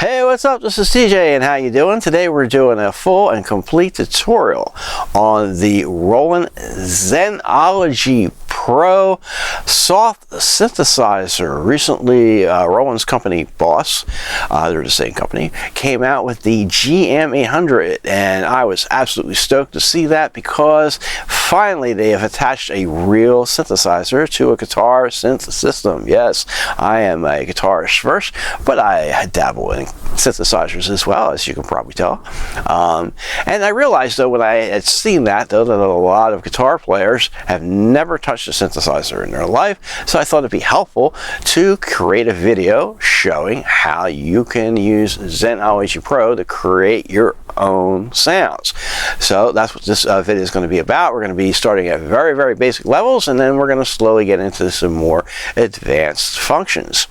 Hey, what's up? This is TJ, and how you doing? Today we're doing a full and complete tutorial on the Roland Zenology Pro soft synthesizer. Recently, Roland's company, Boss, they're the same company, came out with the GM800, and I was absolutely stoked to see that because finally they have attached a real synthesizer to a guitar synth system. Yes, I am a guitarist first, but I dabble in synthesizers as well, as you can probably tell. And I realized, though, when I had seen that, though, that a lot of guitar players have never touched a synthesizer in their life, so I thought it'd be helpful to create a video showing how you can use Zenology Pro to create your own sounds. So that's what this video is going to be about. We're going to be starting at very, very basic levels, and then we're going to slowly get into some more advanced functions.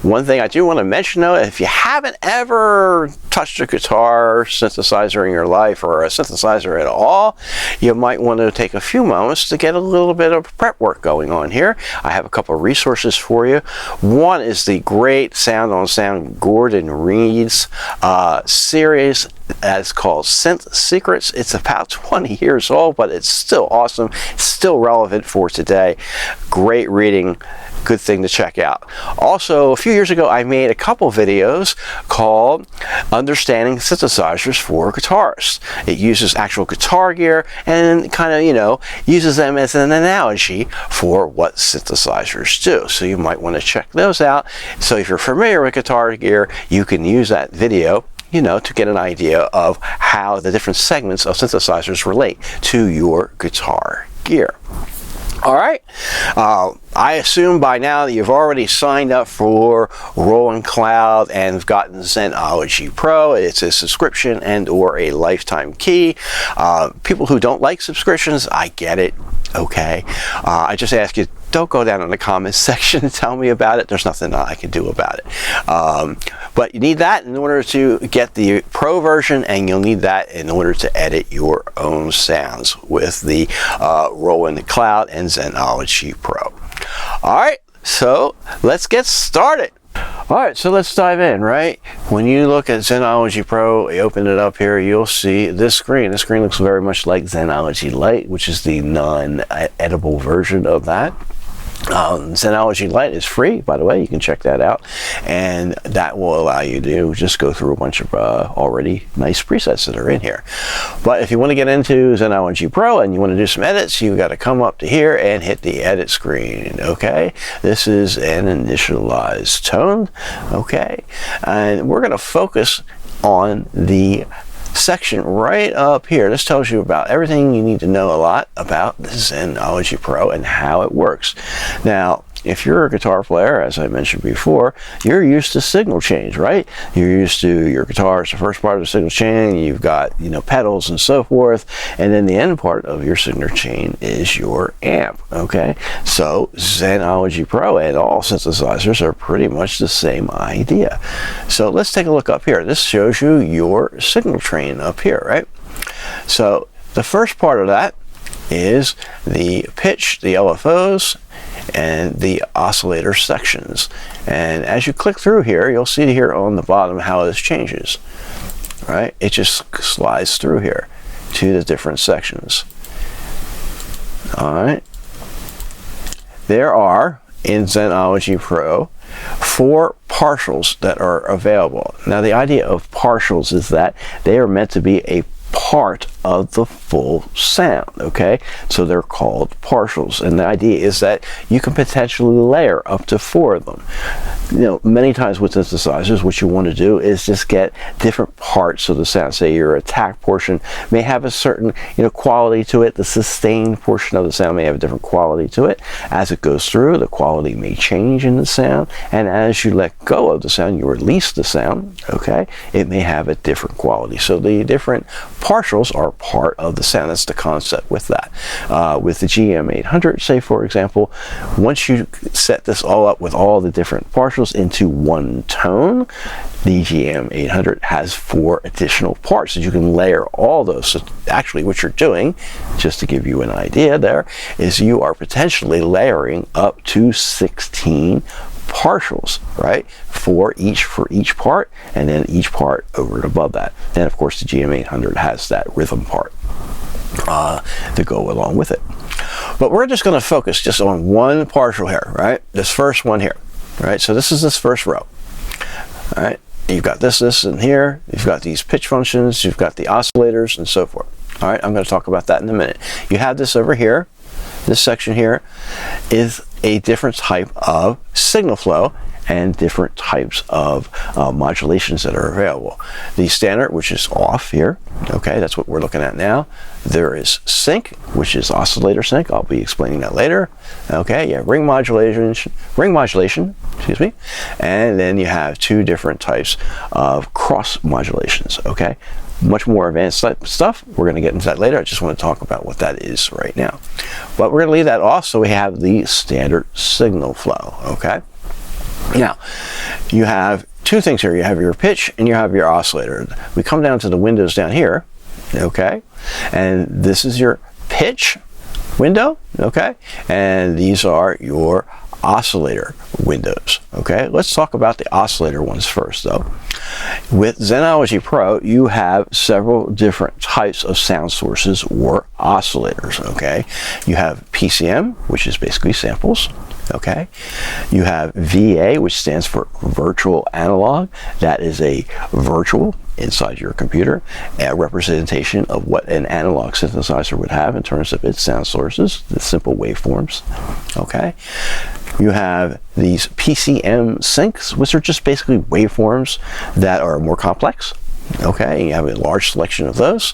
One thing I do want to mention, though, if you haven't ever touched a guitar synthesizer in your life, or a synthesizer at all, you might want to take a few moments to get a little bit of prep work going on here. I have a couple of resources for you. One is the great Sound on Sound Gordon Reed's series that's called Synth Secrets. It's about 20 years old, but it's still awesome. It's still relevant for today. Great reading. Good thing to check out. Also, a few years ago, I made a couple videos called Understanding Synthesizers for Guitarists. It uses actual guitar gear and kind of, uses them as an analogy for what synthesizers do. So you might want to check those out. So if you're familiar with guitar gear, you can use that video to get an idea of how the different segments of synthesizers relate to your guitar gear. All right, I assume by now that you've already signed up for Roland Cloud and have gotten Zenology Pro. It's a subscription and or a lifetime key. People who don't like subscriptions, I get it. Okay, I just ask you, don't go down in the comments section and tell me about it. There's nothing I can do about it. But you need that in order to get the Pro version, and you'll need that in order to edit your own sounds with the Roland Cloud and Zenology Pro. All right, so let's get started. All right, so let's dive in, right? When you look at Zenology Pro, you open it up here, you'll see this screen. This screen looks very much like Zenology Lite, which is the non-editable version of that. Zenology Lite is free, by the way. You can check that out, and that will allow you to just go through a bunch of already nice presets that are in here. But if you want to get into Zenology Pro and you want to do some edits, you've got to come up to here and hit the edit screen. Okay, this is an initialized tone. Okay, and we're going to focus on the section right up here. This tells you about everything you need to know a lot about the Zenology Pro and how it works. Now, if you're a guitar player, as I mentioned before, you're used to signal change, right? You're used to your guitar is the first part of the signal chain. You've got, pedals and so forth. And then the end part of your signal chain is your amp, okay? So Zenology Pro and all synthesizers are pretty much the same idea. So let's take a look up here. This shows you your signal train up here, right? So the first part of that is the pitch, the LFOs, and the oscillator sections. And as you click through here, you'll see here on the bottom how this changes. Right? It just slides through here to the different sections. All right. There are, in Zenology Pro, 4 partials that are available. Now, the idea of partials is that they are meant to be a part of the full sound, okay? So they're called partials, and the idea is that you can potentially layer up to 4 of them. Many times with synthesizers, what you want to do is just get different parts of the sound. Say your attack portion may have a certain, quality to it. The sustained portion of the sound may have a different quality to it. As it goes through, the quality may change in the sound, and as you let go of the sound, you release the sound, okay? It may have a different quality. So the different partials are part of the sound. That's the concept with that. With the GM800, say for example, once you set this all up with all the different partials into one tone, the GM800 has 4 additional parts that you can layer all those. So actually what you're doing, just to give you an idea there, is you are potentially layering up to 16 partials, right, for each part, and then each part over and above that. And of course the GM800 has that rhythm part to go along with it. But we're just going to focus just on one partial here, right? This first one here, right? So this is this first row, all right? You've got this in here. You've got these pitch functions. You've got the oscillators and so forth. All right, I'm going to talk about that in a minute. You have this over here. This section here is a different type of signal flow and different types of modulations that are available. The standard, which is off here, okay, that's what we're looking at now. There is sync, which is oscillator sync. I'll be explaining that later. Okay, you have ring modulation, excuse me, and then you have two different types of cross modulations. Okay, much more advanced stuff. We're going to get into that later. I just want to talk about what that is right now. But we're going to leave that off so we have the standard signal flow. Okay. Now, you have two things here. You have your pitch and you have your oscillator. We come down to the windows down here, okay? And this is your pitch window, okay? And these are your oscillator windows, okay? Let's talk about the oscillator ones first, though. With Zenology Pro, you have several different types of sound sources or oscillators, okay? You have PCM, which is basically samples. Okay, you have VA, which stands for virtual analog. That is a virtual inside your computer, a representation of what an analog synthesizer would have in terms of its sound sources, the simple waveforms. Okay, you have these PCM syncs, which are just basically waveforms that are more complex. Okay, you have a large selection of those.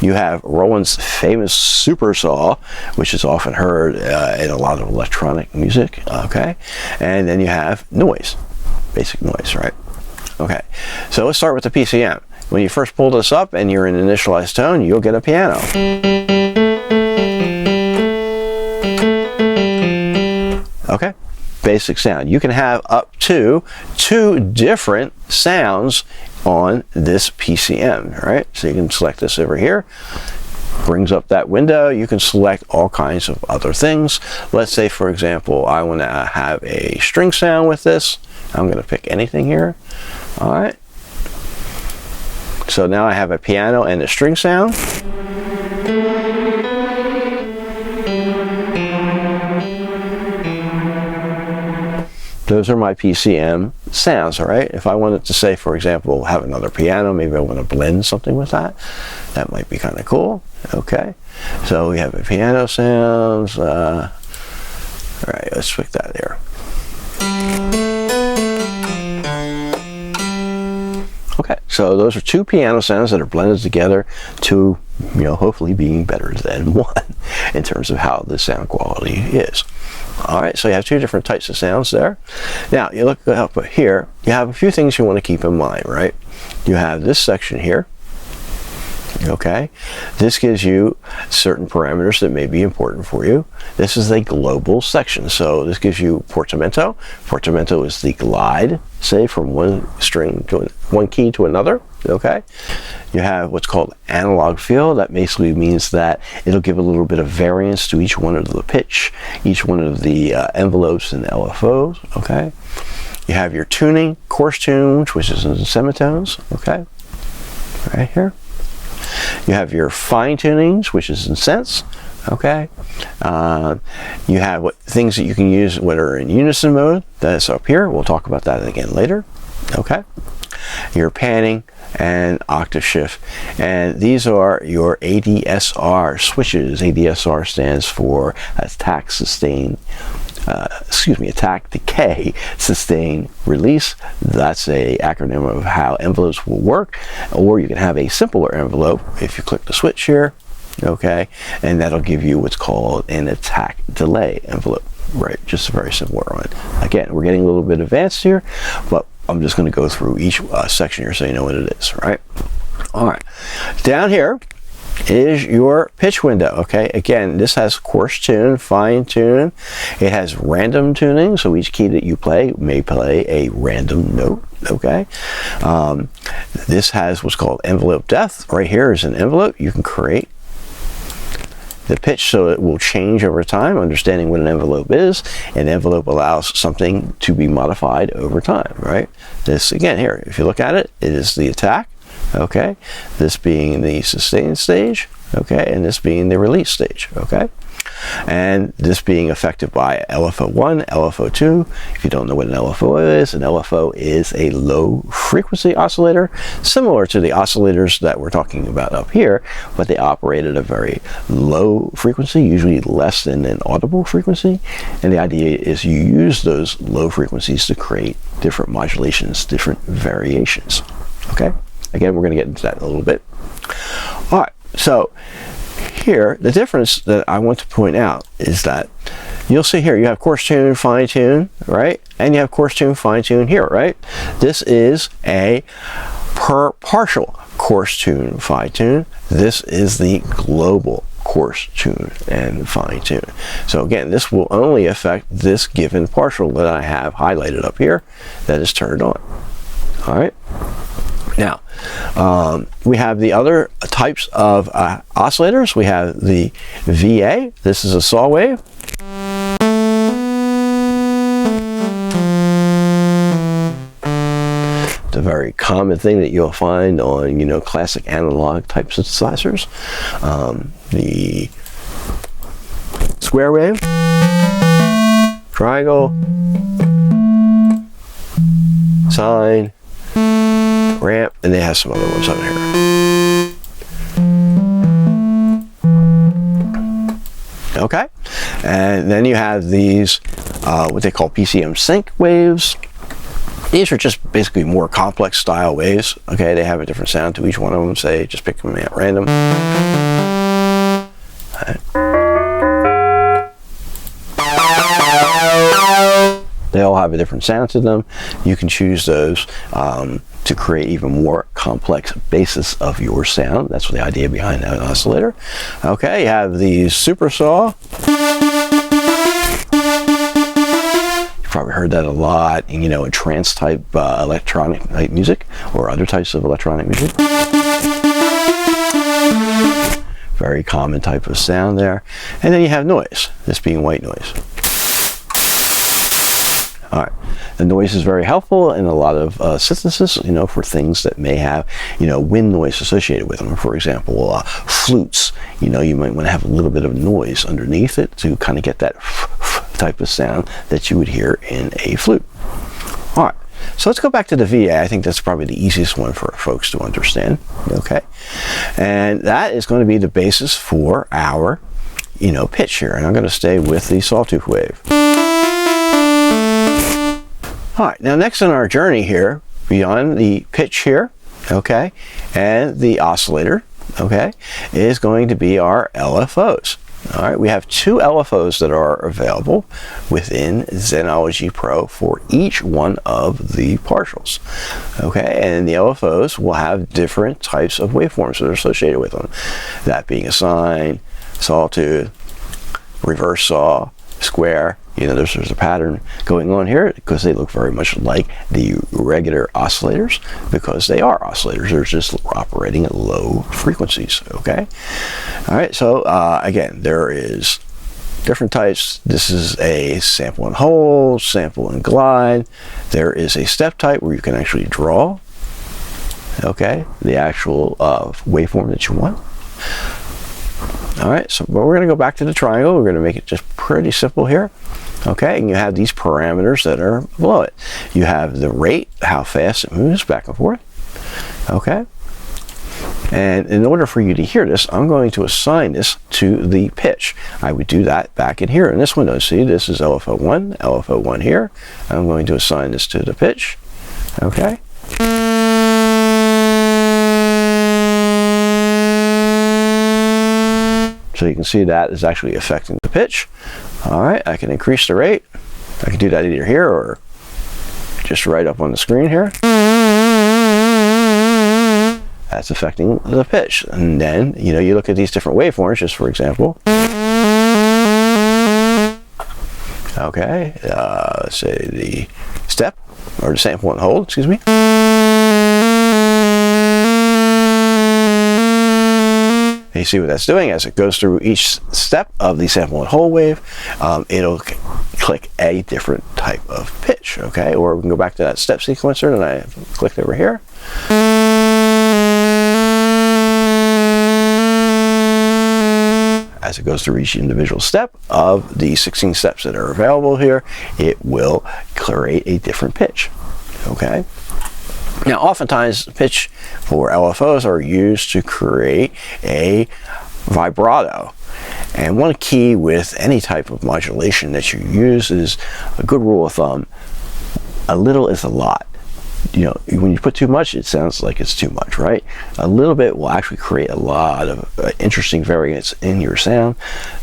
You have Roland's famous super saw, which is often heard in a lot of electronic music. Okay, and then you have noise, basic noise, right? Okay, so let's start with the PCM. When you first pull this up and you're in initialized tone, you'll get a piano. Okay, basic sound. You can have up to 2 different sounds on this PCM, right? So you can select this over here, brings up that window. You can select all kinds of other things. Let's say, for example, I want to have a string sound with this. I'm going to pick anything here. All right. So now I have a piano and a string sound. Those are my PCM sounds, all right? If I wanted to say, for example, have another piano, maybe I want to blend something with that. That might be kind of cool, okay? So we have a piano sounds. All right, let's pick that there. Okay, so those are 2 piano sounds that are blended together to, you know, hopefully being better than one in terms of how the sound quality is. All right, so you have 2 different types of sounds there. Now, you look up here, you have a few things you want to keep in mind, right? You have this section here. Okay, this gives you certain parameters that may be important for you. This is a global section, so this gives you portamento. Portamento is the glide, say, from one string to one key to another. Okay, you have what's called analog feel. That basically means that it'll give a little bit of variance to each one of the pitch, each one of the envelopes and LFOs. Okay, you have your tuning, coarse tune, which is in semitones. Okay, right here. You have your fine tunings, which is in cents. Okay, you have things that you can use that are in unison mode. That's up here. We'll talk about that again later. Okay, your panning and octave shift, and these are your ADSR switches. ADSR stands for attack, sustain. Attack, decay, sustain, release. That's a acronym of how envelopes will work. Or you can have a simpler envelope if you click the switch here, okay, and that'll give you what's called an attack delay envelope, right? Just a very similar one. Again, we're getting a little bit advanced here, but I'm just going to go through each section here so you know what it is, right? All right, down here is your pitch window. Okay, again, this has coarse tune, fine tune. It has random tuning, so each key that you play may play a random note. Okay, this has what's called envelope depth. Right here is an envelope. You can create the pitch so it will change over time, understanding what an envelope is. An envelope allows something to be modified over time, right? This, again, here, if you look at it, it is the attack, okay? This being the sustain stage, okay? And this being the release stage, okay? And this being affected by LFO1, LFO2. If you don't know what an LFO is a low frequency oscillator, similar to the oscillators that we're talking about up here, but they operate at a very low frequency, usually less than an audible frequency. And the idea is you use those low frequencies to create different modulations, different variations. Okay? Again, we're going to get into that in a little bit. All right, so here, the difference that I want to point out is that you'll see here, you have coarse tune, fine tune, right? And you have coarse tune, fine tune here, right? This is a per partial coarse tune, fine tune. This is the global coarse tune and fine tune. So again, this will only affect this given partial that I have highlighted up here that is turned on. All right. Now, we have the other types of oscillators. We have the VA. This is a saw wave. It's a very common thing that you'll find on, classic analog type synthesizers. The square wave, triangle, sine, ramp, and they have some other ones on here. Okay, and then you have these what they call PCM sync waves. These are just basically more complex style waves. Okay, they have a different sound to each one of them. Say, just pick them at random. They all have a different sound to them. You can choose those to create even more complex basis of your sound. That's the idea behind that oscillator. Okay, you have the super saw. You've probably heard that a lot in trance type electronic type music or other types of electronic music. Very common type of sound there. And then you have noise, this being white noise. All right, the noise is very helpful in a lot of synthesis, for things that may have, wind noise associated with them. For example, flutes, you might want to have a little bit of noise underneath it to kind of get that type of sound that you would hear in a flute. All right, so let's go back to the VA. I think that's probably the easiest one for folks to understand, okay? And that is going to be the basis for our, pitch here. And I'm going to stay with the sawtooth wave. All right, now next on our journey here, beyond the pitch here, okay, and the oscillator, okay, is going to be our LFOs. All right, we have two LFOs that are available within Zenology Pro for each one of the partials. Okay, and the LFOs will have different types of waveforms that are associated with them. That being a sine, sawtooth, reverse saw, square. There's a pattern going on here because they look very much like the regular oscillators because they are oscillators. They're just operating at low frequencies, okay? All right, so again, there is different types. This is a sample and hold, sample and glide. There is a step type where you can actually draw, okay, the actual waveform that you want. All right, so but we're going to go back to the triangle. We're going to make it just pretty simple here. Okay, and you have these parameters that are below it. You have the rate, how fast it moves back and forth. Okay, and in order for you to hear this, I'm going to assign this to the pitch. I would do that back in here in this window. See, this is LFO1 here. I'm going to assign this to the pitch. Okay. So you can see that is actually affecting the pitch. All right, I can increase the rate. I can do that either here or just right up on the screen here. That's affecting the pitch. And then, you look at these different waveforms, just for example. Okay, let's say the step, or the sample and hold, excuse me. You see what that's doing as it goes through each step of the sample and hold wave. It'll click a different type of pitch, okay? Or we can go back to that step sequencer that I clicked over here. As it goes through each individual step of the 16 steps that are available here, it will create a different pitch, okay? Now, oftentimes, pitch for LFOs are used to create a vibrato. And one key with any type of modulation that you use is a good rule of thumb: a little is a lot. You know, when you put too much, it sounds like it's too much, right? A little bit will actually create a lot of interesting variance in your sound.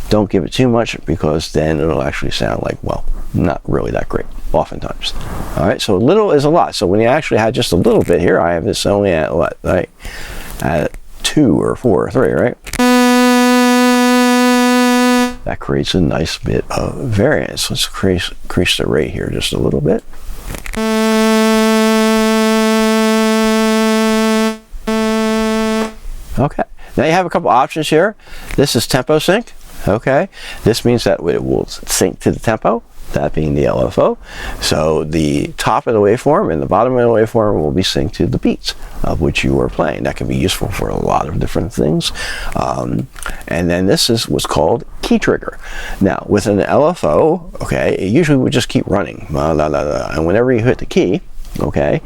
Don't give it too much, because then it'll actually sound like, well, not really that great, oftentimes. All right, so a little is a lot. So when you actually had just a little bit here, I have this only at what, right? At 2 or 4 or 3, right? That creates a nice bit of variance. Let's increase the rate here just a little bit. Okay, now you have a couple options here. This is tempo sync. Okay, this means that it will sync to the tempo, that being the LFO. So the top of the waveform and the bottom of the waveform will be synced to the beats of which you are playing. That can be useful for a lot of different things. And then this is what's called key trigger. Now with an LFO, okay, it usually would just keep running, and whenever you hit the key, okay,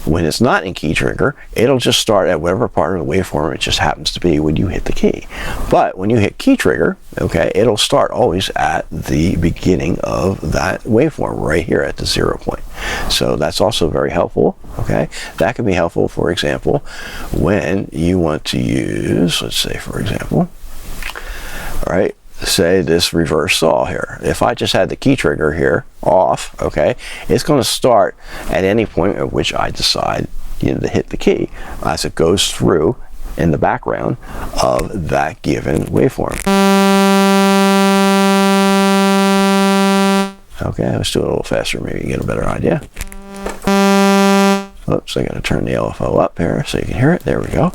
when it's not in key trigger, it'll just start at whatever part of the waveform it just happens to be when you hit the key. But when you hit key trigger, okay, it'll start always at the beginning of that waveform, right here at the 0 point. So that's also very helpful, okay? That can be helpful, for example, when you want to use, let's say, for example, all right, say this reverse saw here. If I just had the key trigger here off, okay, it's going to start at any point at which I decide, you know, to hit the key as it goes through in the background of that given waveform. Okay, let's do it a little faster, maybe you get a better idea. Oops, I got to turn the LFO up here so you can hear it. There we go.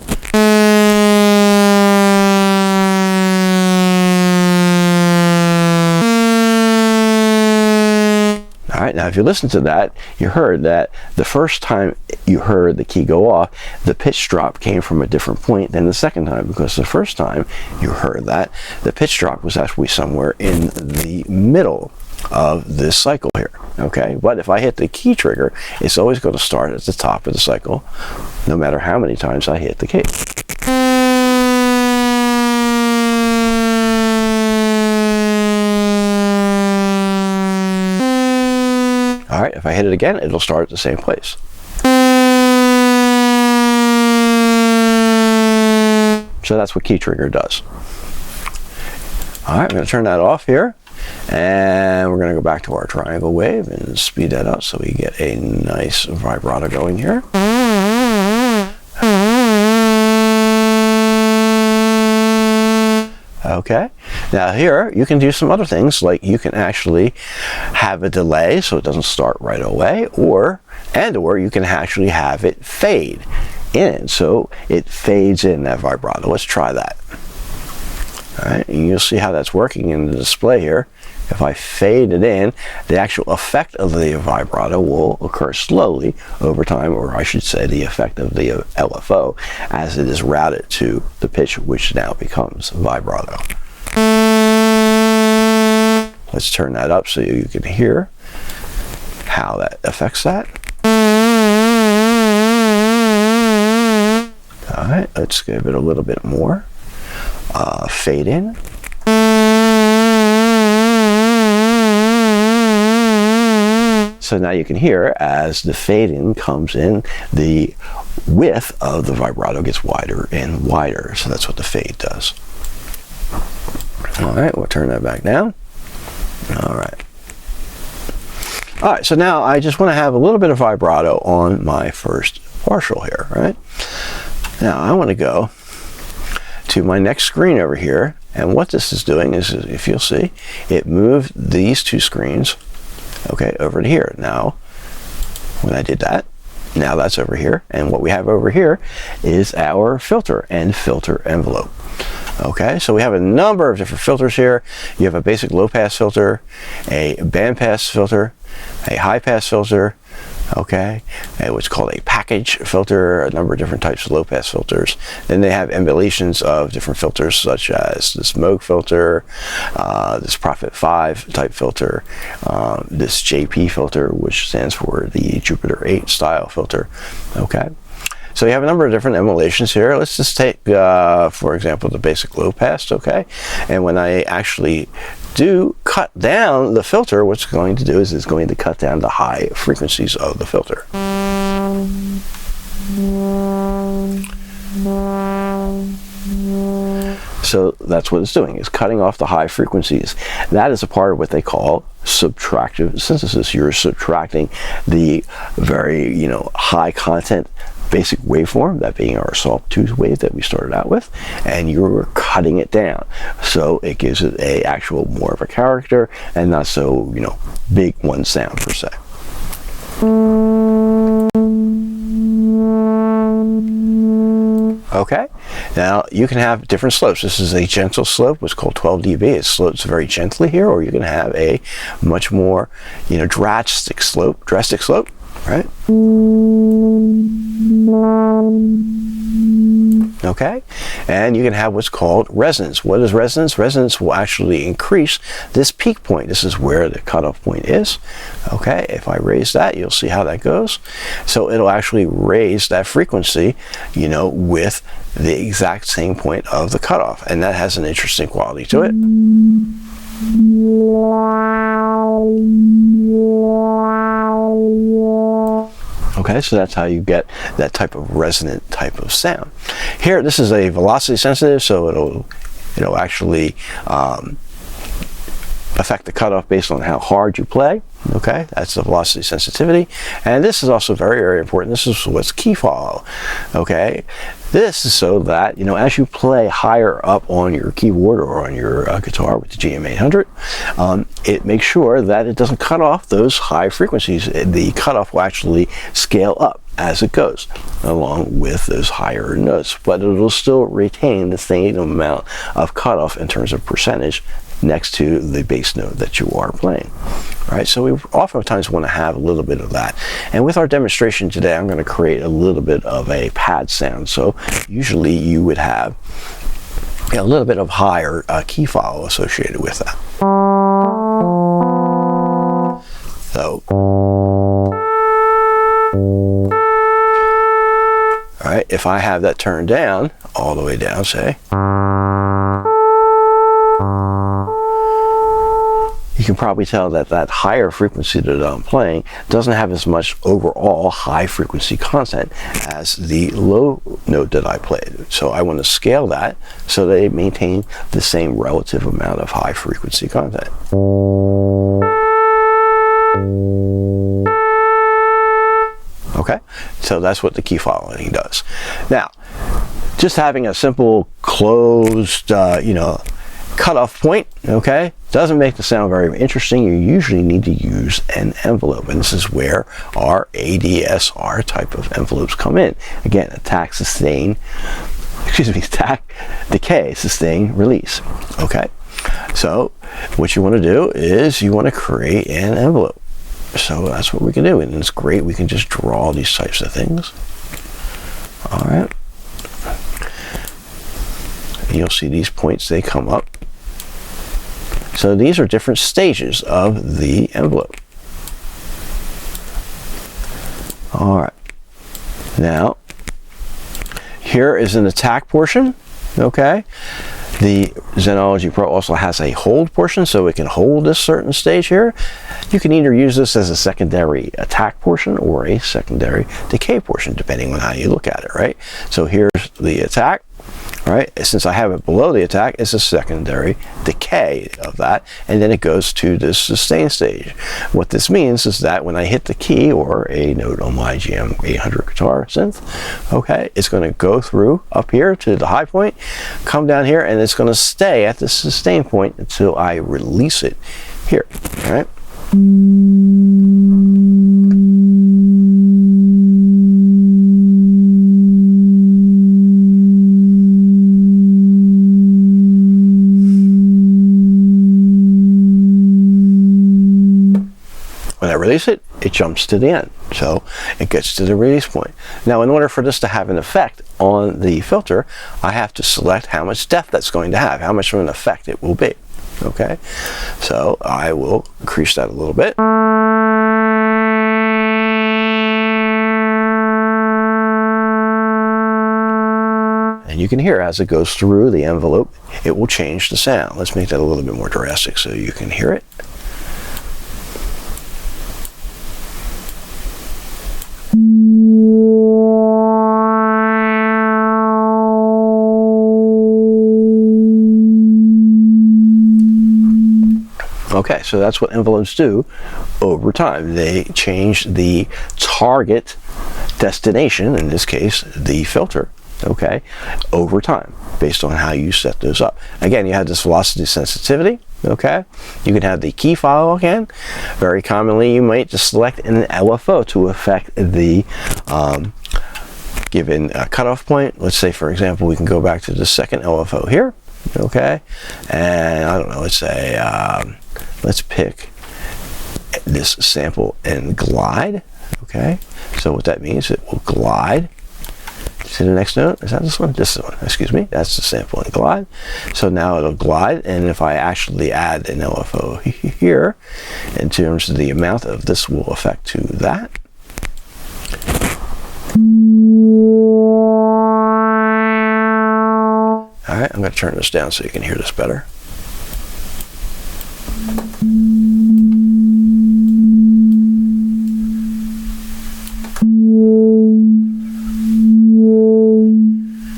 All right, now if you listen to that, you heard that the first time you heard the key go off, the pitch drop came from a different point than the second time, because the first time you heard that, the pitch drop was actually somewhere in the middle of this cycle here, okay? But if I hit the key trigger, it's always going to start at the top of the cycle, no matter how many times I hit the key. All right, if I hit it again, it'll start at the same place. So that's what key trigger does. All right, I'm going to turn that off here, and we're going to go back to our triangle wave and speed that up so we get a nice vibrato going here. Okay, now here you can do some other things, like you can actually have a delay so it doesn't start right away, or you can actually have it fade in, so it fades in that vibrato. Let's try that. All right, and you'll see how that's working in the display here. If I fade it in, the actual effect of the vibrato will occur slowly over time, or I should say the effect of the LFO as it is routed to the pitch, which now becomes vibrato. Let's turn that up so you can hear how that affects that. All right, let's give it a little bit more. Fade in. So now you can hear as the fade in comes in, the width of the vibrato gets wider and wider. So that's what the fade does. All right, we'll turn that back down. All right. All right, so now I just want to have a little bit of vibrato on my first partial here, right? Now I want to go to my next screen over here, and what this is doing is, if you'll see, it moved these two screens, okay, over to here. Now, when I did that, now that's over here, and what we have over here is our filter and filter envelope. Okay, so we have a number of different filters here. You have a basic low pass filter, a band pass filter, a high pass filter, okay, and what's called a package filter, a number of different types of low pass filters. Then they have emulations of different filters such as this Moog filter, this Prophet 5 type filter, this JP filter, which stands for the Jupiter 8 style filter, okay. So you have a number of different emulations here. Let's just take, for example, the basic low pass, okay? And when I actually do cut down the filter, what's it's going to do is it's going to cut down the high frequencies of the filter. So that's what it's doing, is cutting off the high frequencies. That is a part of what they call subtractive synthesis. You're subtracting the very, high content basic waveform, that being our sawtooth wave that we started out with, and you're cutting it down. So it gives it a actual more of a character and not so, big one sound per se. Okay, now you can have different slopes. This is a gentle slope, what's called 12 dB. It slopes very gently here, or you can have a much more, drastic slope, right? Okay, and you can have what's called resonance. What is resonance? Resonance will actually increase this peak point. This is where the cutoff point is. Okay, if I raise that, you'll see how that goes. So it'll actually raise that frequency, with the exact same point of the cutoff, and that has an interesting quality to it. Okay, so that's how you get that type of resonant type of sound. Here, this is a velocity sensitive, so it'll actually affect the cutoff based on how hard you play. Okay, that's the velocity sensitivity. And this is also very, very important. This is what's key follow. Okay, this is so that, as you play higher up on your keyboard or on your guitar with the GM800, it makes sure that it doesn't cut off those high frequencies. The cutoff will actually scale up as it goes along with those higher notes, but it'll still retain the same amount of cutoff in terms of percentage next to the bass note that you are playing. All right, so we oftentimes want to have a little bit of that. And with our demonstration today, I'm going to create a little bit of a pad sound. So usually you would have a little bit of higher key follow associated with that. So, all right, if I have that turned down, all the way down, say, you can probably tell that that higher frequency that I'm playing doesn't have as much overall high frequency content as the low note that I played. So I want to scale that so they maintain the same relative amount of high frequency content. Okay, so that's what the key following does. Now, just having a simple closed, cutoff point, okay, doesn't make the sound very interesting. You usually need to use an envelope, and this is where our ADSR type of envelopes come in. Again, attack, decay, sustain, release. Okay, so what you want to do is you want to create an envelope. So that's what we can do, and it's great. We can just draw these types of things. All right, and you'll see these points, they come up. So these are different stages of the envelope. All right. Now, here is an attack portion, okay? The Zenology Pro also has a hold portion, so it can hold this certain stage here. You can either use this as a secondary attack portion or a secondary decay portion, depending on how you look at it, right? So here's the attack. Right, since I have it below the attack, it's a secondary decay of that, and then it goes to this sustain stage. What this means is that when I hit the key or a note on my GM800 guitar synth, okay, it's going to go through up here to the high point, come down here, and it's going to stay at the sustain point until I release it here. All right. When I release it, it jumps to the end. So it gets to the release point. Now, in order for this to have an effect on the filter, I have to select how much depth that's going to have, how much of an effect it will be. Okay, so I will increase that a little bit. And you can hear as it goes through the envelope, it will change the sound. Let's make that a little bit more drastic so you can hear it. Okay, so that's what envelopes do over time. They change the target destination, in this case, the filter, okay, over time, based on how you set those up. Again, you have this velocity sensitivity, okay? You can have the key file again. Very commonly, you might just select an LFO to affect the given cutoff point. Let's say, for example, we can go back to the second LFO here, okay? And I don't know, let's say, let's pick this sample and glide, okay? So what that means, it will glide to the next note. Is that this one? This one, excuse me. That's the sample and glide. So now it'll glide, and if I actually add an LFO here, in terms of the amount of this will affect to that. All right, I'm going to turn this down so you can hear this better.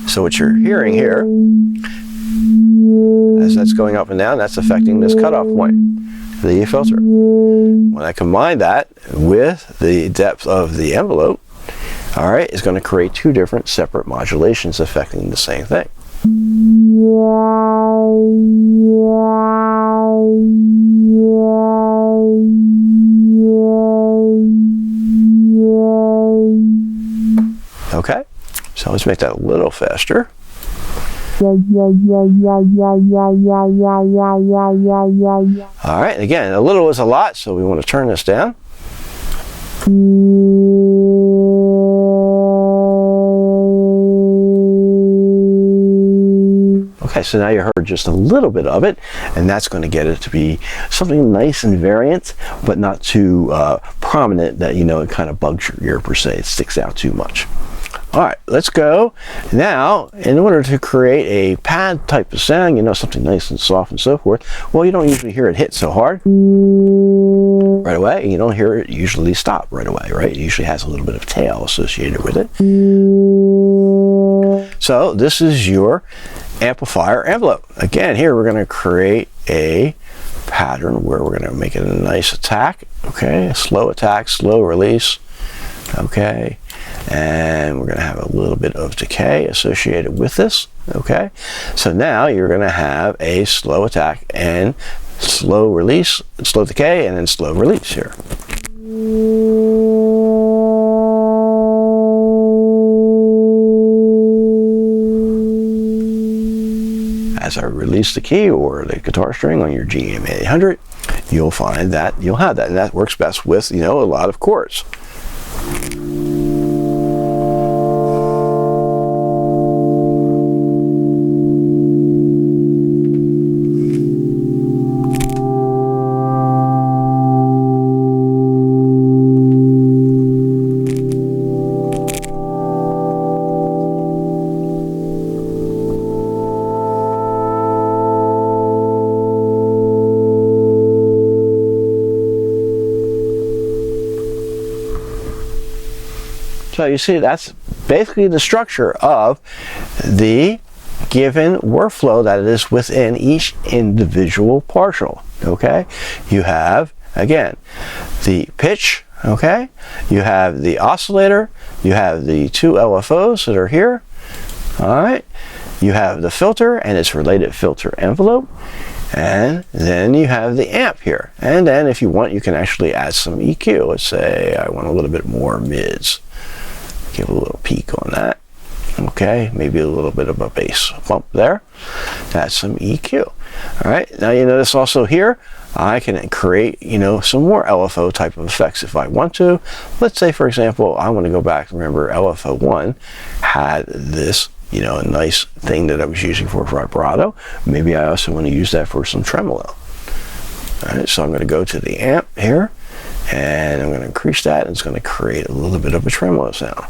So what you're hearing here, as that's going up and down, that's affecting this cutoff point, the filter. When I combine that with the depth of the envelope, all right, it's going to create two different separate modulations affecting the same thing. Okay, so let's make that a little faster. All right, again, a little is a lot, so we want to turn this down. Okay, so now you heard just a little bit of it, and that's going to get it to be something nice and variant, but not too prominent that, you know, it kind of bugs your ear per se. It sticks out too much. All right, let's go. Now, in order to create a pad type of sound, you know, something nice and soft and so forth, well, you don't usually hear it hit so hard right away, and you don't hear it usually stop right away, right? It usually has a little bit of tail associated with it. So this is your amplifier envelope. Again, here we're going to create a pattern where we're going to make it a nice attack, okay? A slow attack, slow release, okay? And we're going to have a little bit of decay associated with this, okay? So now you're going to have a slow attack and slow release, slow decay, and then slow release here. As I release the key or the guitar string on your GKC-AD, you'll find that you'll have that, and that works best with, you know, a lot of chords. So you see, that's basically the structure of the given workflow that is within each individual partial, okay? You have, again, the pitch, okay? You have the oscillator, you have the two LFOs that are here, all right? You have the filter and its related filter envelope, and then you have the amp here. And then if you want, you can actually add some EQ. Let's say I want a little bit more mids. Give a little peak on that. Okay, maybe a little bit of a bass bump there. That's some EQ. All right, now you notice also here, I can create, you know, some more LFO type of effects if I want to. Let's say, for example, I want to go back. Remember, LFO 1 had this, you know, a nice thing that I was using for vibrato. Maybe I also want to use that for some tremolo. All right, so I'm going to go to the amp here, and I'm going to increase that, and it's going to create a little bit of a tremolo sound.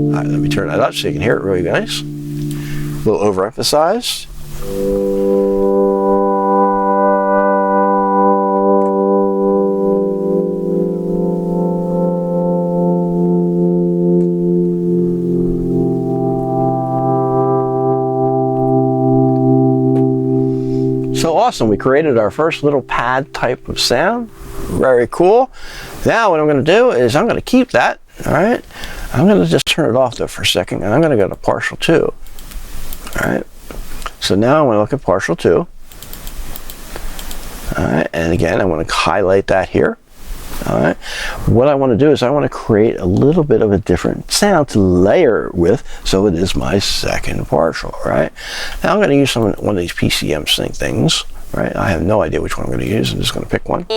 All right, let me turn that up so you can hear it really nice. A little overemphasized. So awesome, we created our first little pad type of sound. Very cool. Now what I'm going to do is I'm going to keep that, all right? I'm going to just turn it off though for a second, and I'm going to go to partial 2. All right, so now I'm going to look at partial 2. All right, and again, I want to highlight that here. All right, what I want to do is I want to create a little bit of a different sound to layer with, so it is my second partial, right? Now I'm going to use one of these PCM sync things, right? I have no idea which one I'm going to use. I'm just going to pick one.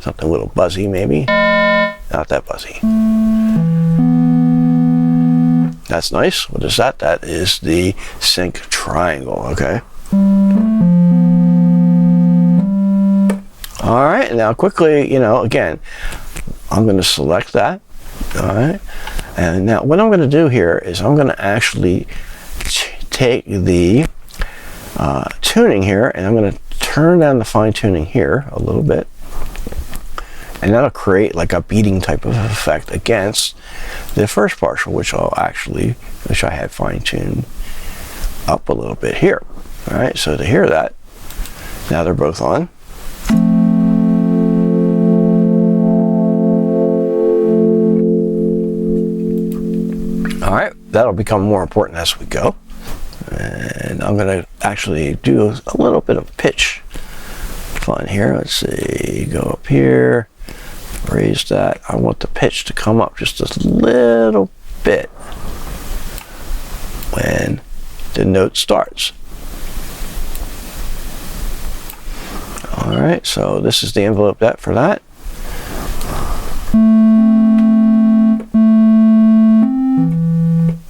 Something a little buzzy, maybe. Not that buzzy. That's nice. What is that? That is the sync triangle, okay? All right, now quickly, you know, again, I'm going to select that, all right? And now what I'm going to do here is I'm going to actually take the tuning here, and I'm going to turn down the fine tuning here a little bit, and that'll create like a beating type of effect against the first partial, which I had fine tuned up a little bit here, all right? So to hear that, now they're both on. All right, that'll become more important as we go. And I'm going to actually do a little bit of pitch fun here. Let's see, go up here, raise that. I want the pitch to come up just a little bit when the note starts. All right, so this is the envelope for that.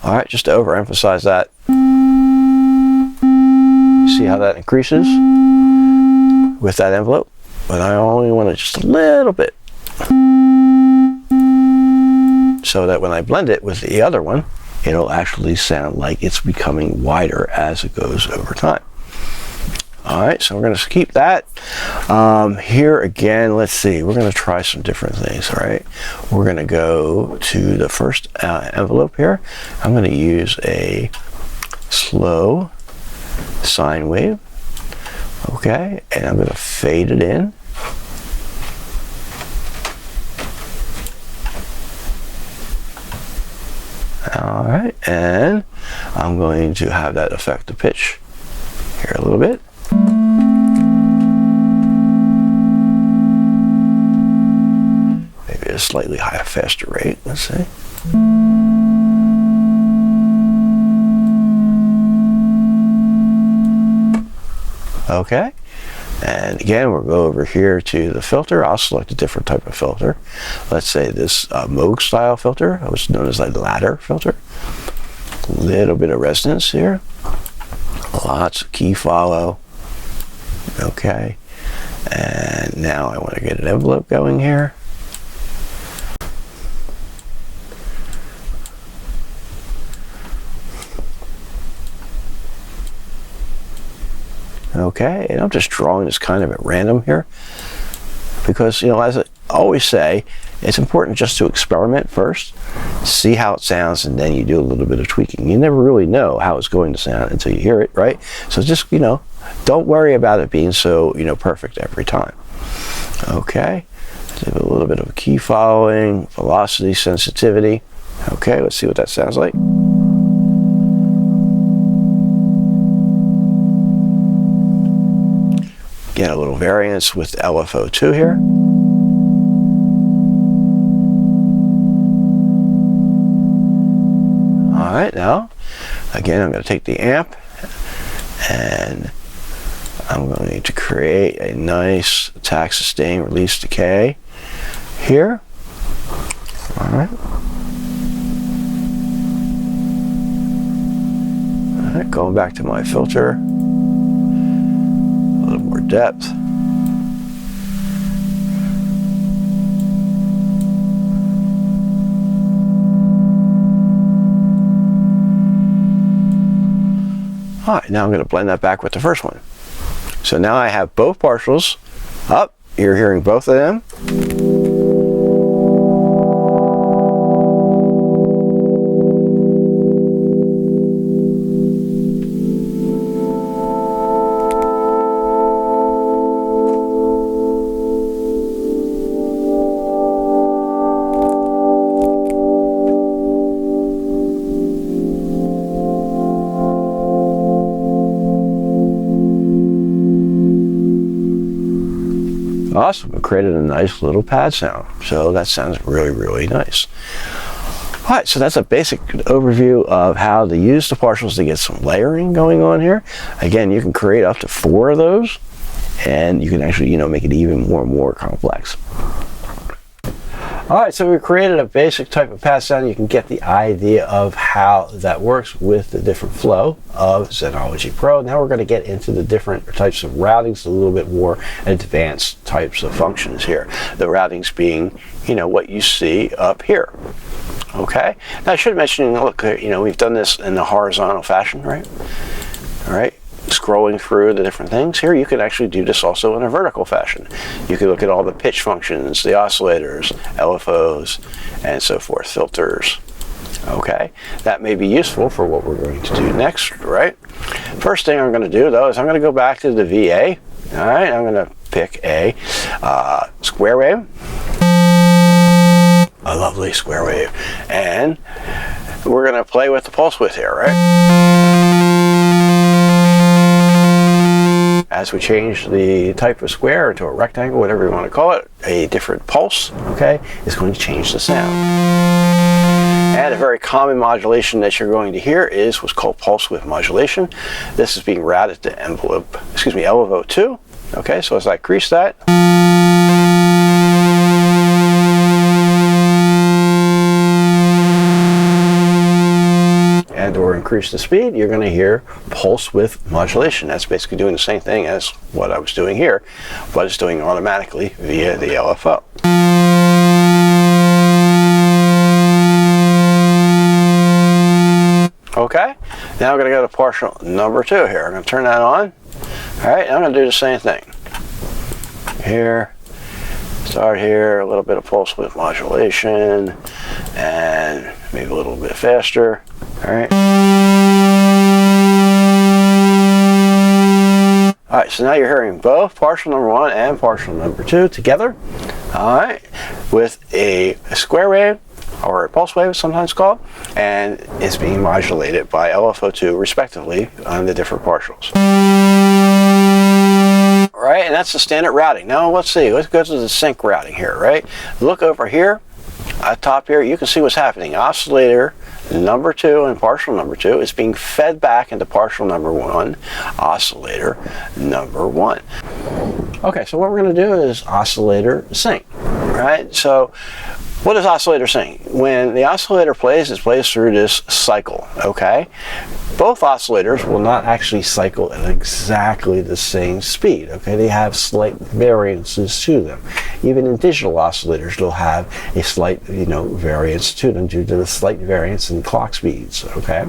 All right, just to overemphasize that. See how that increases with that envelope? But I only want it just a little bit, so that when I blend it with the other one, it'll actually sound like it's becoming wider as it goes over time. All right, so we're going to keep that. Here again, let's see, we're going to try some different things, all right? We're going to go to the first envelope here. I'm going to use a slow sine wave, okay? And I'm going to fade it in. All right, and I'm going to have that affect the pitch here a little bit. Maybe a slightly higher, faster rate, let's see. Okay, and again, we'll go over here to the filter. I'll select a different type of filter. Let's say this Moog style filter, which is known as a ladder filter. A little bit of resonance here. Lots of key follow. Okay, and now I want to get an envelope going here. Okay, and I'm just drawing this kind of at random here because, you know, as I always say, it's important just to experiment first, see how it sounds, and then you do a little bit of tweaking. You never really know how it's going to sound until you hear it, right? So just, you know, don't worry about it being so, you know, perfect every time. Okay, give it a little bit of key following, velocity, sensitivity. Okay, let's see what that sounds like. Get a little variance with LFO2 here. Alright, now, again, I'm going to take the amp and I'm going to create a nice attack, sustain, release, decay here. Alright. Alright, going back to my filter. A little more depth. Alright, now I'm going to blend that back with the first one. So now I have both partials up. You're hearing both of them. Awesome, it created a nice little pad sound. So that sounds really, really nice. All right, so that's a basic overview of how to use the partials to get some layering going on here. Again, you can create up to 4 of those, and you can actually, you know, make it even more and more complex. All right, so we created a basic type of pad sound. You can get the idea of how that works with the different flow of Zenology Pro. Now we're going to get into the different types of routings, a little bit more advanced types of functions here. The routings being, you know, what you see up here. Okay. Now I should mention, look, you know, we've done this in the horizontal fashion, right? All right. Scrolling through the different things here, you can actually do this also in a vertical fashion. You can look at all the pitch functions, the oscillators, LFOs, and so forth, filters. Okay, that may be useful for what we're going to do next, right? First thing I'm going to do, though, is I'm going to go back to the VA. All right, I'm going to pick a square wave, a lovely square wave, and we're going to play with the pulse width here, right? As we change the type of square into a rectangle, whatever you want to call it, a different pulse, okay, is going to change the sound. And a very common modulation that you're going to hear is what's called pulse width modulation. This is being routed to LFO 2. Okay, so as I increase that, and or increase the speed, you're going to hear pulse width modulation. That's basically doing the same thing as what I was doing here, but it's doing automatically via the LFO. Okay, now I'm going to go to partial number 2 here. I'm going to turn that on. All right, I'm going to do the same thing. Here, start here, a little bit of pulse width modulation, and maybe a little bit faster. All right. All right, so now you're hearing both partial number 1 and partial number 2 together. All right, with a square wave, or a pulse wave, sometimes called, and it's being modulated by LFO2 respectively on the different partials. Right, and that's the standard routing. Now let's see, let's go to the sync routing here, right? Look over here, at top here, you can see what's happening. Oscillator number 2 and partial number 2 is being fed back into partial number 1, oscillator number 1. Okay, so what we're going to do is oscillator sync, right? So what does oscillator sync? When the oscillator plays, it plays through this cycle, okay? Both oscillators will not actually cycle at exactly the same speed, okay? They have slight variances to them. Even in digital oscillators, they'll have a slight, variance to them due to the slight variance in clock speeds, okay?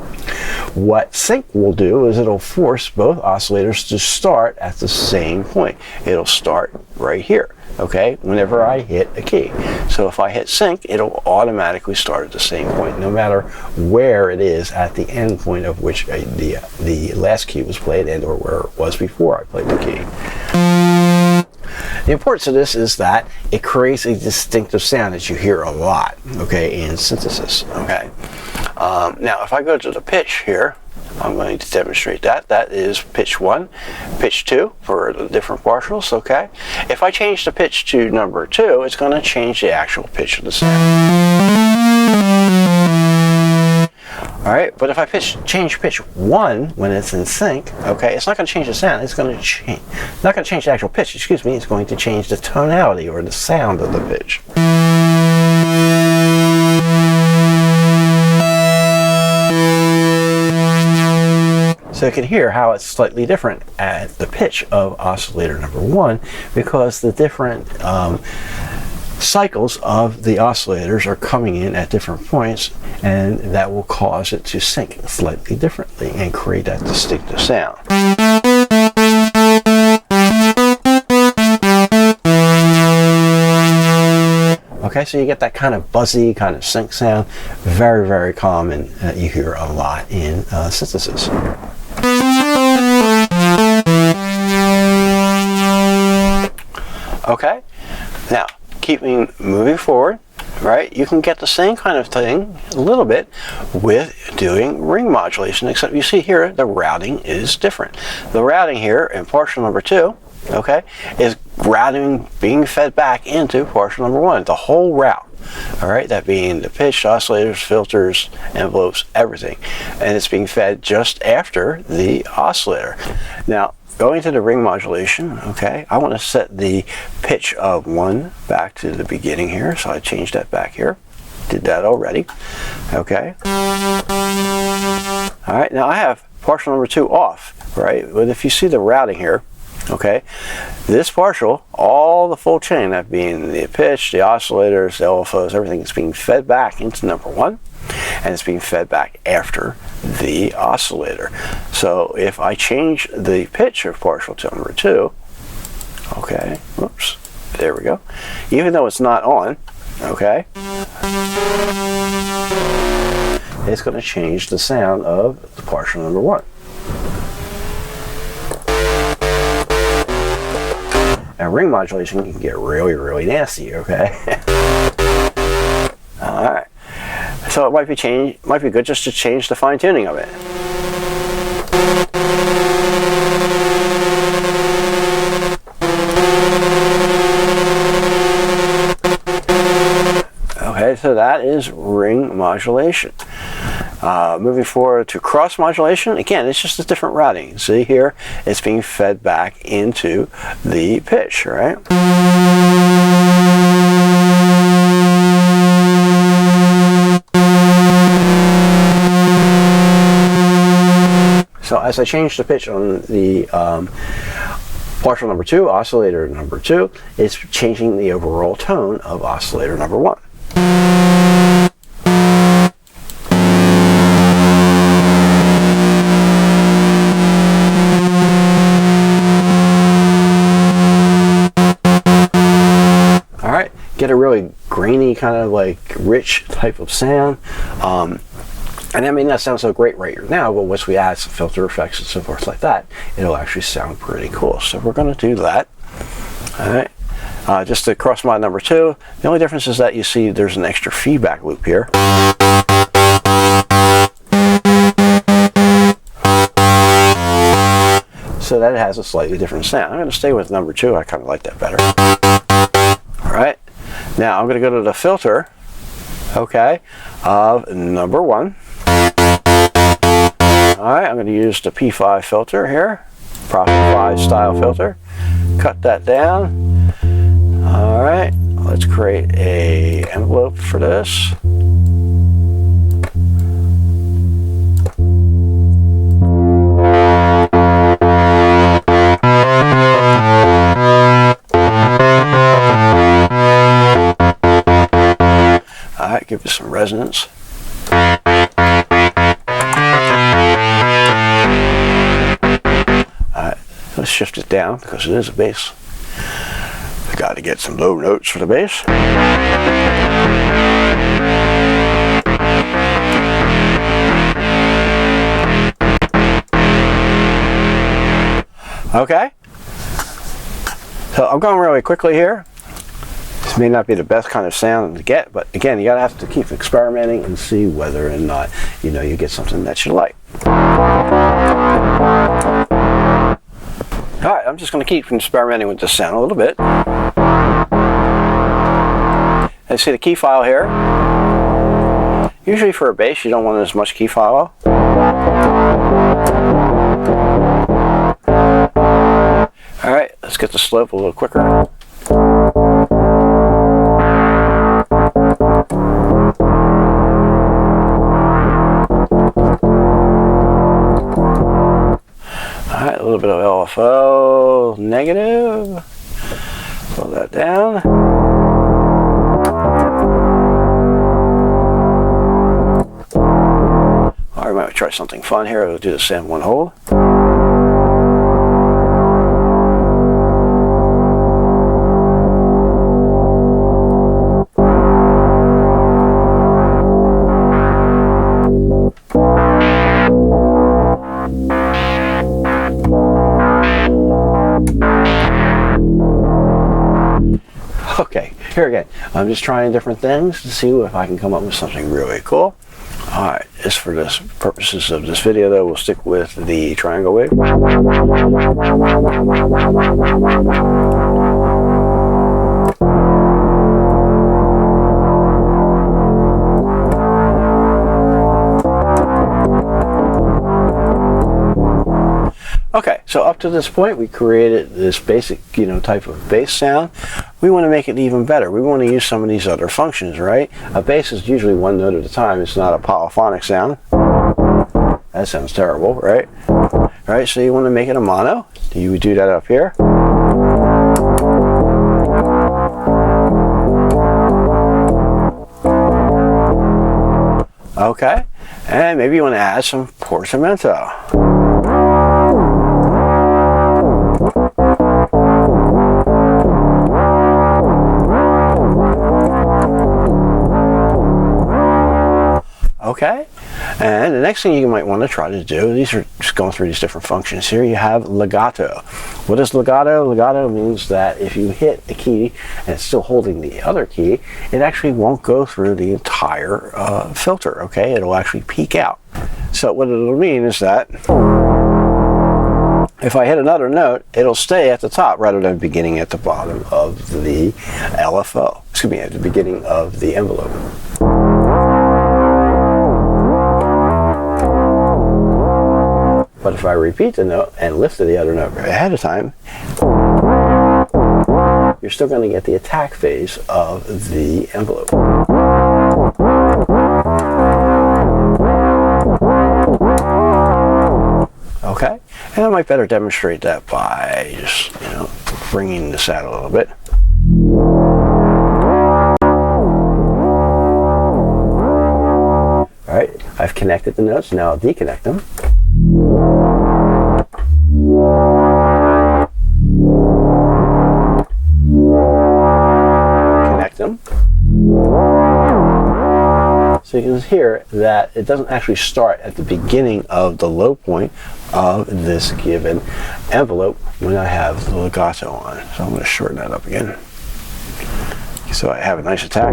What sync will do is it'll force both oscillators to start at the same point. It'll start right here, okay, whenever I hit a key. So if I hit sync, it'll automatically start at the same point, no matter where it is at the end point of which the last key was played and or where it was before I played the key. The importance of this is that it creates a distinctive sound that you hear a lot, okay, in synthesis, okay. Now if I go to the pitch here, I'm going to demonstrate that. That is pitch 1, pitch 2 for the different partials, okay? If I change the pitch to number 2, it's going to change the actual pitch of the sound. Alright, but if I change pitch 1 when it's in sync, okay, it's not going to change the sound. It's going to change, not going to change the actual pitch, excuse me, it's going to change the tonality or the sound of the pitch. So you can hear how it's slightly different at the pitch of oscillator number 1 because the different cycles of the oscillators are coming in at different points, and that will cause it to sync slightly differently and create that distinctive sound. Okay, so you get that kind of buzzy, kind of sync sound. Very, very common. You hear a lot in synthesis. Okay, now moving forward, right, you can get the same kind of thing a little bit with doing ring modulation, except you see here the routing is different. The routing here in partial number 2, okay, is routing being fed back into partial number 1, the whole route. All right, that being the pitch, oscillators, filters, envelopes, everything, and it's being fed just after the oscillator. Now, going to the ring modulation, okay, I want to set the pitch of 1 back to the beginning here, so I changed that back here. Did that already. Okay. All right, now I have partial number 2 off, right? But if you see the routing here, okay, this partial, all the full chain, that being the pitch, the oscillators, the LFOs, everything is being fed back into number 1, and it's being fed back after the oscillator. So if I change the pitch of partial to number 2, okay, whoops, there we go, even though it's not on, okay, it's going to change the sound of the partial number 1. And ring modulation can get really, really nasty, okay? Alright. So it might be good just to change the fine tuning of it. Okay, so that is ring modulation. Moving forward to cross modulation, again, it's just a different routing. See here, it's being fed back into the pitch, right? So as I change the pitch on the partial number 2, oscillator number 2, it's changing the overall tone of oscillator number 1. Get a really grainy, kind of like rich type of sound. And that may not sound so great right now, but once we add some filter effects and so forth like that, it'll actually sound pretty cool. So we're going to do that. All right. Just to cross mod number 2, the only difference is that you see there's an extra feedback loop here. So that it has a slightly different sound. I'm going to stay with number 2. I kind of like that better. All right. Now I'm going to go to the filter, okay, of number 1. Alright, I'm going to use the P5 filter here, Prophet 5 style filter. Cut that down. Alright, let's create a envelope for this. Alright, give it some resonance. Alright, let's shift it down because it is a bass. We've got to get some low notes for the bass. Okay, so I'm going really quickly here. This may not be the best kind of sound to get, but again, you gotta have to keep experimenting and see whether or not you get something that you like. All right, I'm just going to keep experimenting with this sound a little bit. And see the key file here. Usually for a bass, you don't want as much key follow. Alright, let's get the slope a little quicker. Alright, a little bit of LFO negative. Pull that down. Alright, we might try something fun here. We'll do the same one hold. Okay, here again, I'm just trying different things to see if I can come up with something really cool. Alright, just for the purposes of this video though, we'll stick with the triangle wave. Okay, so up to this point we created this basic, type of bass sound. We want to make it even better. We want to use some of these other functions, right? A bass is usually one note at a time. It's not a polyphonic sound. That sounds terrible, right? Right, so you want to make it a mono. You would do that up here. Okay, and maybe you want to add some portamento. Okay, and the next thing you might want to try to do, these are just going through these different functions here, you have legato. What is legato? Legato means that if you hit a key and it's still holding the other key, it actually won't go through the entire filter, okay? It'll actually peak out. So what it'll mean is that if I hit another note, it'll stay at the top rather than beginning at the bottom of the LFO. Excuse me, at the beginning of the envelope. But if I repeat the note and lift the other note ahead of time, you're still going to get the attack phase of the envelope. Okay, and I might better demonstrate that by just, bringing this out a little bit. All right, I've connected the notes, now I'll deconnect them. Connect them. So you can hear that it doesn't actually start at the beginning of the low point of this given envelope when I have the legato on. So I'm going to shorten that up again so I have a nice attack.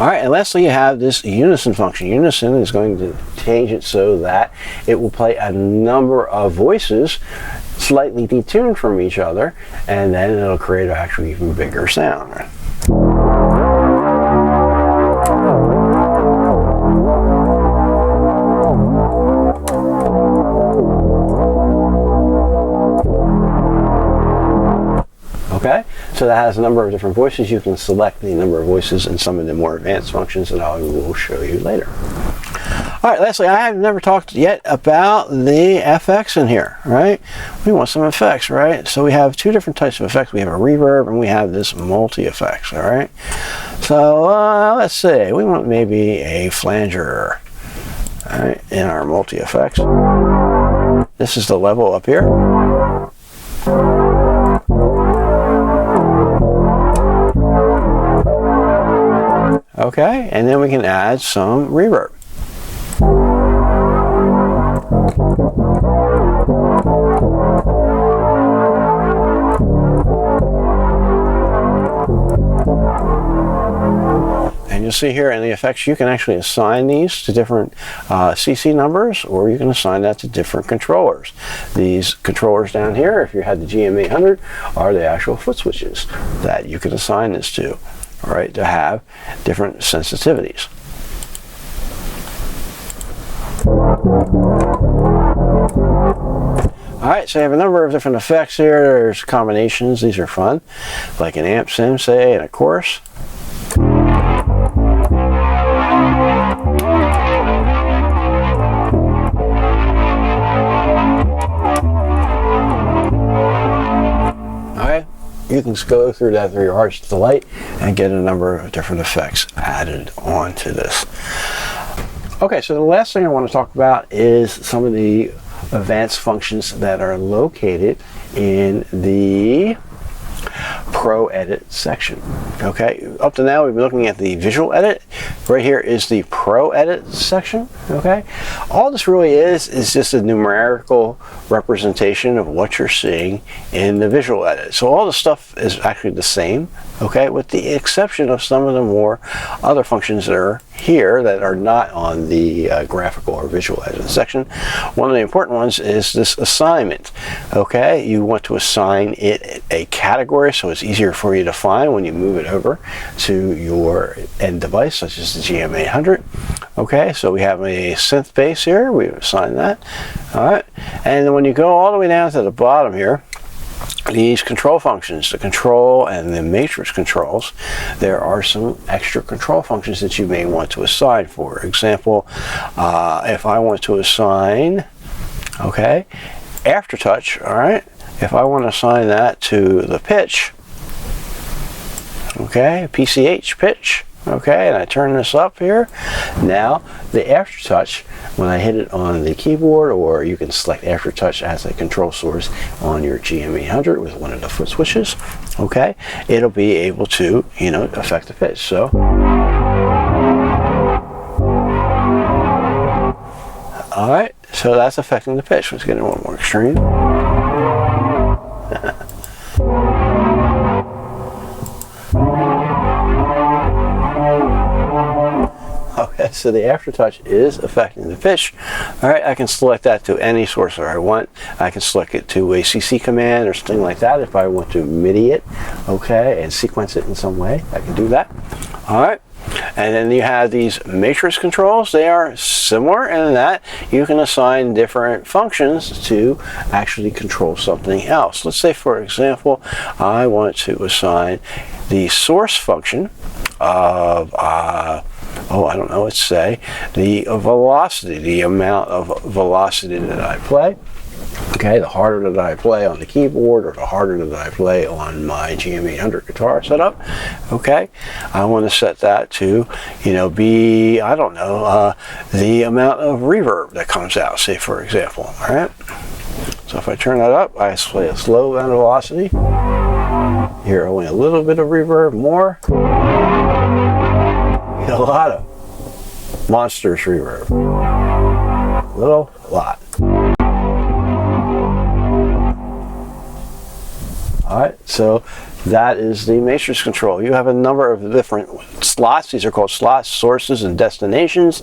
Alright, and lastly you have this unison function. Unison is going to change it so that it will play a number of voices slightly detuned from each other, and then it'll create an actually even bigger sound. Okay, so that has a number of different voices. You can select the number of voices and some of the more advanced functions that I will show you later. Alright, lastly, I have never talked yet about the FX in here, right? We want some effects, right? So we have two different types of effects. We have a reverb and we have this multi-effects, alright? So let's see, we want maybe a flanger, alright, in our multi-effects. This is the level up here. Okay, and then we can add some reverb. And you'll see here in the effects, you can actually assign these to different CC numbers, or you can assign that to different controllers. These controllers down here, if you had the GM800, are the actual foot switches that you can assign this to, all right, to have different sensitivities. Alright, so you have a number of different effects here. There's combinations. These are fun, like an amp sim, say, and a chorus. Alright, you can go through that through your heart's delight and get a number of different effects added onto this. Okay, so the last thing I want to talk about is some of the advanced functions that are located in the Pro Edit section. Okay, up to now we've been looking at the Visual Edit. Right here is the Pro Edit section. Okay, all this really is just a numerical representation of what you're seeing in the Visual Edit. So all the stuff is actually the same, okay, with the exception of some of the more other functions that are here that are not on the graphical or visual edit section. One of the important ones is this assignment. Okay, you want to assign it a category so it's easier for you to find when you move it over to your end device, such as the GM800. Okay, so we have a synth bass here. We assign that. All right, and then when you go all the way down to the bottom here, these control functions, the control and the matrix controls, there are some extra control functions that you may want to assign. For example, if I want to assign, okay, aftertouch, all right, if I want to assign that to the pitch, okay, PCH pitch, okay, and I turn this up here, now the aftertouch, when I hit it on the keyboard, or you can select aftertouch as a control source on your GM800 with one of the foot switches, okay, it'll be able to, you know, affect the pitch. So all right, so that's affecting the pitch. Let's get it a little more extreme. Okay, so the aftertouch is affecting the pitch. All right, I can select that to any source that I want. I can select it to a CC command or something like that if I want to MIDI it, okay, and sequence it in some way. I can do that. All right, and then you have these matrix controls. They are similar in that you can assign different functions to actually control something else. Let's say, for example, I want to assign the source function of I don't know, let's say the velocity, the amount of velocity that I play. Okay, the harder that I play on the keyboard, or the harder that I play on my GM800 guitar setup, okay, I want to set that to, you know, be, I don't know, the amount of reverb that comes out, say, for example. All right, so if I turn that up, I play a slow amount of velocity. Here, only a little bit of reverb, more. A lot of monstrous reverb. Little, lot. Alright, so that is the matrix control. You have a number of different slots. These are called slots, sources, and destinations.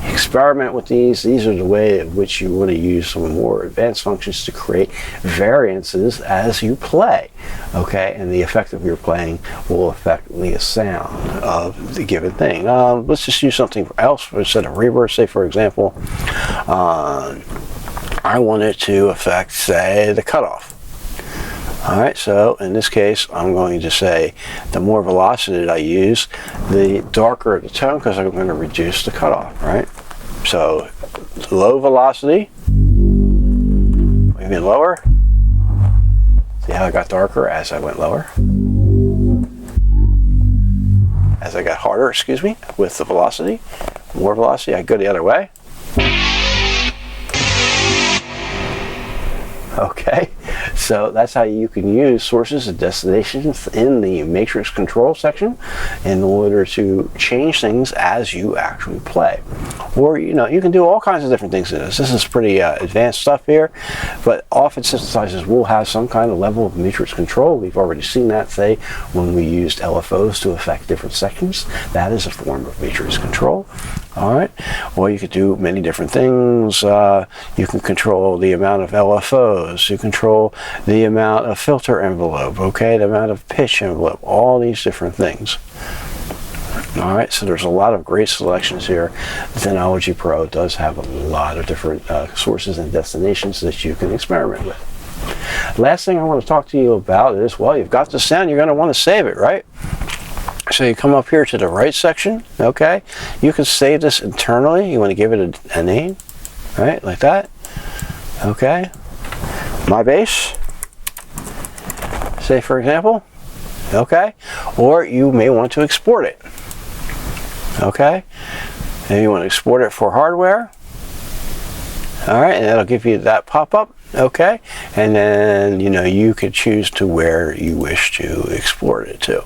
Experiment with these. These are the way in which you want to use some more advanced functions to create variances as you play. Okay, and the effect of your playing will affect the sound of the given thing. Let's just use something else instead of reverb. Say, for example, I want it to affect, say, the cutoff. Alright, so in this case, I'm going to say the more velocity that I use, the darker the tone, because I'm going to reduce the cutoff, right? So, low velocity, maybe lower. See how it got darker as I went lower? As I got harder, excuse me, with the velocity. More velocity, I go the other way. Okay, So that's how you can use sources and destinations in the matrix control section in order to change things as you actually play. Or, you know, you can do all kinds of different things in this. This is pretty advanced stuff here, but often synthesizers will have some kind of level of matrix control. We've already seen that, say, when we used LFOs to affect different sections. That is a form of matrix control. All right. Or you could do many different things. You can control the amount of LFOs. You control the amount of filter envelope, okay, the amount of pitch envelope, all these different things. All right, so there's a lot of great selections here. Zenology Pro does have a lot of different sources and destinations that you can experiment with. Last thing I want to talk to you about is, well, you've got the sound, you're going to want to save it, right? So you come up here to the right section, okay? You can save this internally. You want to give it a name, right? Like that, okay? My bass, say for example, okay? Or you may want to export it, okay? And you want to export it for hardware, all right? And that'll give you that pop-up, okay? And then, you know, you could choose to where you wish to export it to.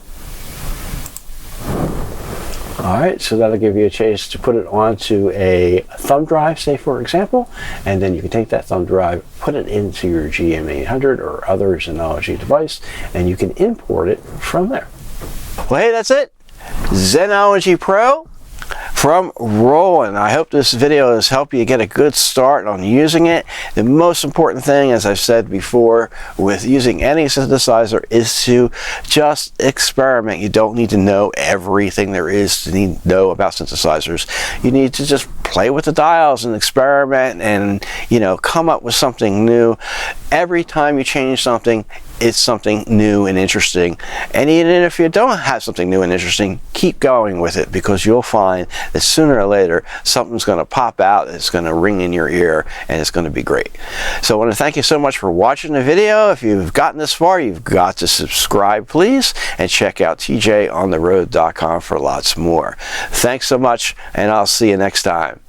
Alright, so that'll give you a chance to put it onto a thumb drive, say for example, and then you can take that thumb drive, put it into your GM800 or other Zenology device, and you can import it from there. Well, hey, that's it. Zenology Pro from Roland. I hope this video has helped you get a good start on using it. The most important thing, as I've said before, with using any synthesizer is to just experiment. You don't need to know everything there is to know about synthesizers. You need to just play with the dials and experiment and, you know, come up with something new. Every time you change something, it's something new and interesting. And even if you don't have something new and interesting, keep going with it, because you'll find that sooner or later something's going to pop out, it's going to ring in your ear, and it's going to be great. So I want to thank you so much for watching the video. If you've gotten this far, you've got to subscribe, please, and check out tjontheroad.com for lots more. Thanks so much, and I'll see you next time.